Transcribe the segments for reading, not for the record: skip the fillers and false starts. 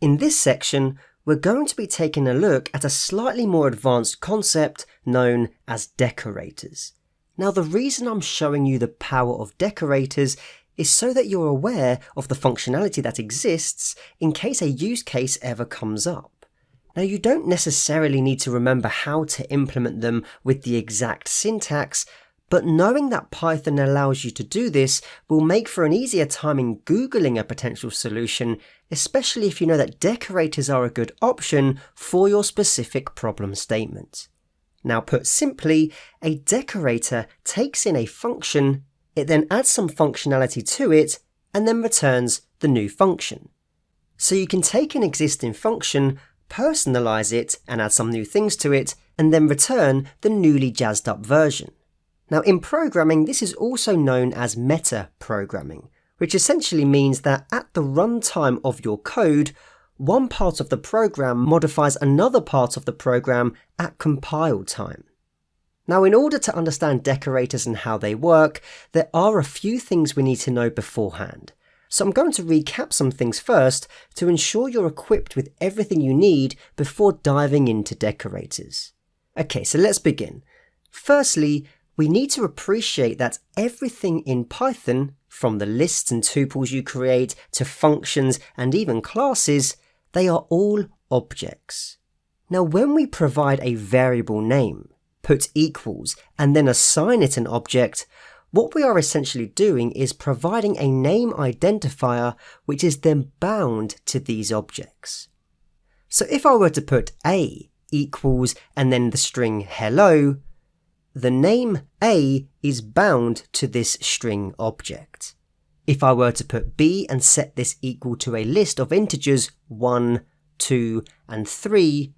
In this section, we're going to be taking a look at a slightly more advanced concept known as decorators. Now, the reason I'm showing you the power of decorators is so that you're aware of the functionality that exists in case a use case ever comes up. Now, you don't necessarily need to remember how to implement them with the exact syntax, but knowing that Python allows you to do this will make for an easier time in Googling a potential solution, especially if you know that decorators are a good option for your specific problem statement. Now, put simply, a decorator takes in a function, it then adds some functionality to it, and then returns the new function. So you can take an existing function, personalize it, and add some new things to it, and then return the newly jazzed up version. Now, in programming, this is also known as meta-programming, which essentially means that at the runtime of your code, one part of the program modifies another part of the program at compile time. Now, in order to understand decorators and how they work, there are a few things we need to know beforehand. So I'm going to recap some things first to ensure you're equipped with everything you need before diving into decorators. Okay, so let's begin. Firstly, we need to appreciate that everything in Python, from the lists and tuples you create to functions and even classes, they are all objects. Now, when we provide a variable name, put equals, and then assign it an object, what we are essentially doing is providing a name identifier which is then bound to these objects. So if I were to put A equals and then the string hello, the name A is bound to this string object. If I were to put B and set this equal to a list of integers 1, 2, and 3,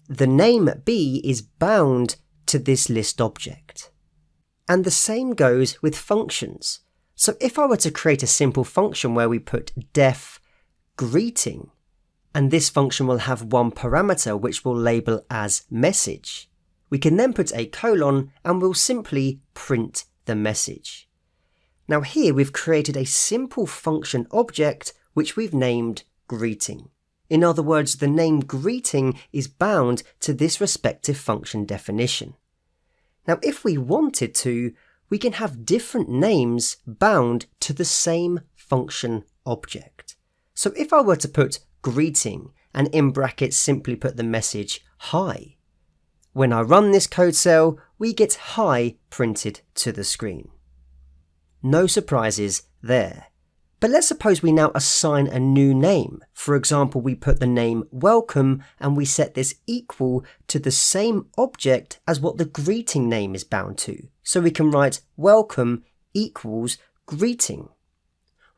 the name B is bound to this list object. And the same goes with functions. So if I were to create a simple function where we put def greeting, and this function will have one parameter which we'll label as message, we can then put a colon and we'll simply print the message. Now here we've created a simple function object which we've named greeting. In other words, the name greeting is bound to this respective function definition. Now if we wanted to, we can have different names bound to the same function object. So if I were to put greeting and in brackets simply put the message hi, when I run this code cell, we get hi printed to the screen. No surprises there. But let's suppose we now assign a new name. For example, we put the name welcome and we set this equal to the same object as what the greeting name is bound to. So we can write welcome equals greeting.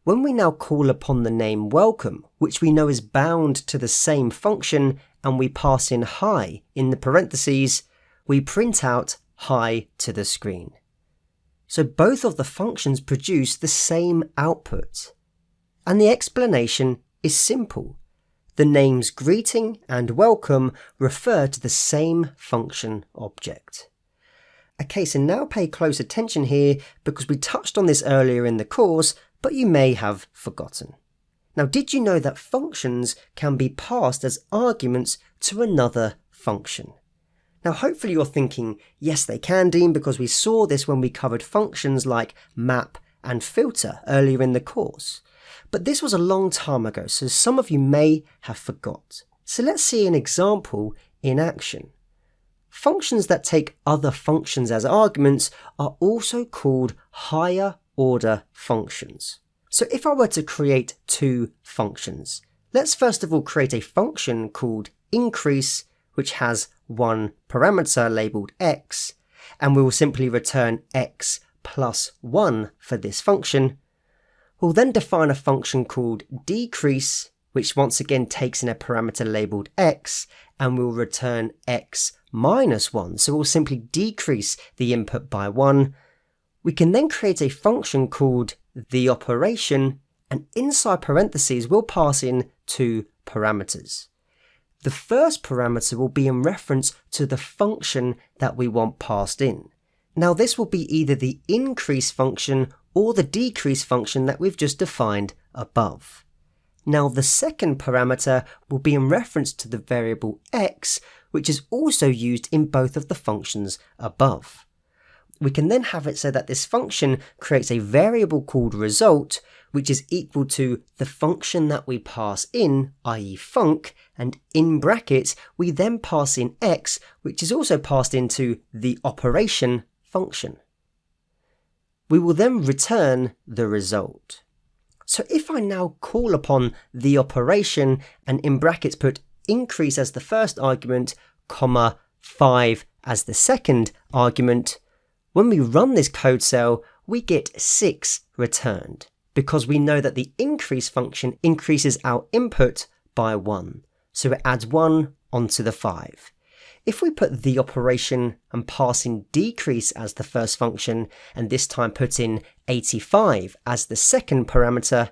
When we now call upon the name welcome, which we know is bound to the same function, and we pass in hi in the parentheses, we print out hi to the screen. So both of the functions produce the same output. And the explanation is simple. The names greeting and welcome refer to the same function object. Okay, so now pay close attention here because we touched on this earlier in the course, but you may have forgotten. Now, did you know that functions can be passed as arguments to another function? Now, hopefully you're thinking, yes, they can, Dean, because we saw this when we covered functions like map and filter earlier in the course. But this was a long time ago, so some of you may have forgot. So let's see an example in action. Functions that take other functions as arguments are also called higher order functions. So if I were to create two functions, let's first of all create a function called increase, which has one parameter labeled x, and we will simply return x plus 1 for this function. We'll then define a function called decrease, which once again takes in a parameter labeled x, and we'll return x minus 1, so we'll simply decrease the input by 1. We can then create a function called the operation, and inside parentheses we'll pass in two parameters. The first parameter will be in reference to the function that we want passed in. Now this will be either the increase function or the decrease function that we've just defined above. Now the second parameter will be in reference to the variable x, which is also used in both of the functions above. We can then have it so that this function creates a variable called result, which is equal to the function that we pass in, i.e. func, and in brackets we then pass in x, which is also passed into the operation function. We will then return the result. So if I now call upon the operation and in brackets put increase as the first argument, comma 5 as the second argument, when we run this code cell, we get 6 returned, because we know that the increase function increases our input by 1. So it adds 1 onto the 5. If we put the operation and pass in decrease as the first function, and this time put in 85 as the second parameter,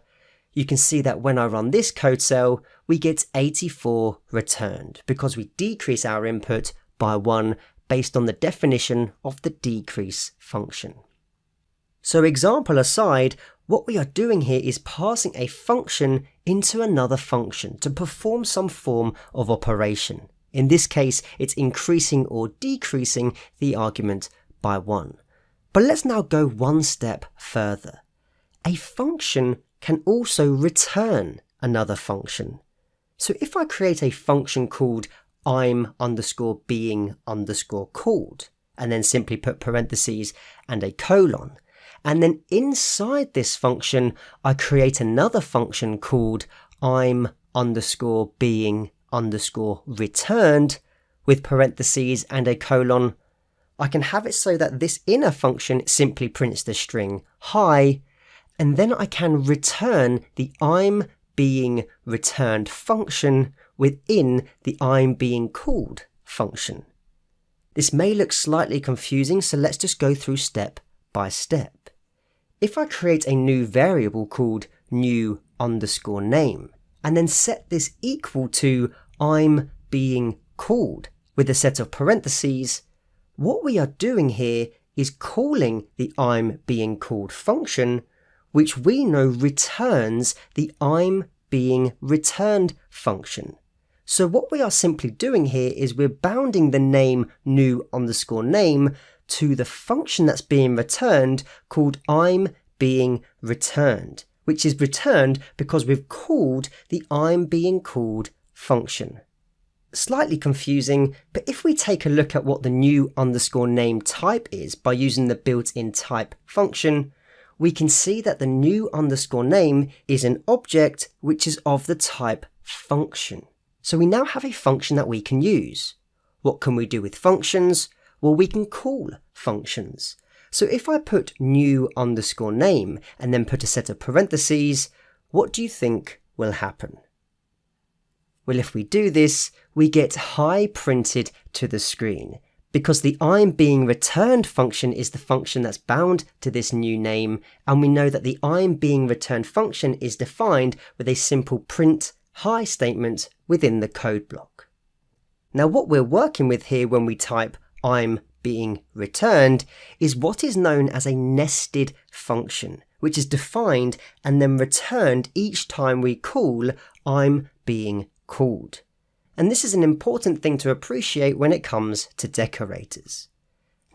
you can see that when I run this code cell, we get 84 returned, because we decrease our input by 1 based on the definition of the decrease function. So example aside, what we are doing here is passing a function into another function to perform some form of operation. In this case, it's increasing or decreasing the argument by 1. But let's now go one step further. A function can also return another function. So if I create a function called I'm_being_called, and then simply put parentheses and a colon, and then inside this function I create another function called I'm_being_returned with parentheses and a colon, I can have it so that this inner function simply prints the string hi, and then I can return the I'm_being_returned function within the I'm_being_called function. This may look slightly confusing, so let's just go through step by step. If I create a new variable called new_name, and then set this equal to I'm_being_called with a set of parentheses, what we are doing here is calling the I'm_being_called function, which we know returns the I'm_being_returned function. So what we are simply doing here is we're bounding the name new_name to the function that's being returned called I'm_being_returned, which is returned because we've called the I'm_being_called function. Slightly confusing, but if we take a look at what the new_name type is by using the built-in type function, we can see that the new_name is an object which is of the type function. So we now have a function that we can use. What can we do with functions? Well, we can call functions. So if I put new_name and then put a set of parentheses, what do you think will happen? Well, if we do this, we get hi printed to the screen, because the I'm_being_returned function is the function that's bound to this new name, and we know that the I'm_being_returned function is defined with a simple print hi statement within the code block. Now what we're working with here when we type I'm_being_returned is what is known as a nested function, which is defined and then returned each time we call I'm_being_called. And this is an important thing to appreciate when it comes to decorators.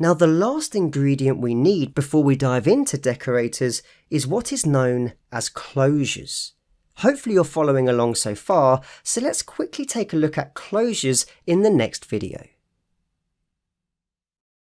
Now the last ingredient we need before we dive into decorators is what is known as closures. Hopefully you're following along so far, so let's quickly take a look at closures in the next video.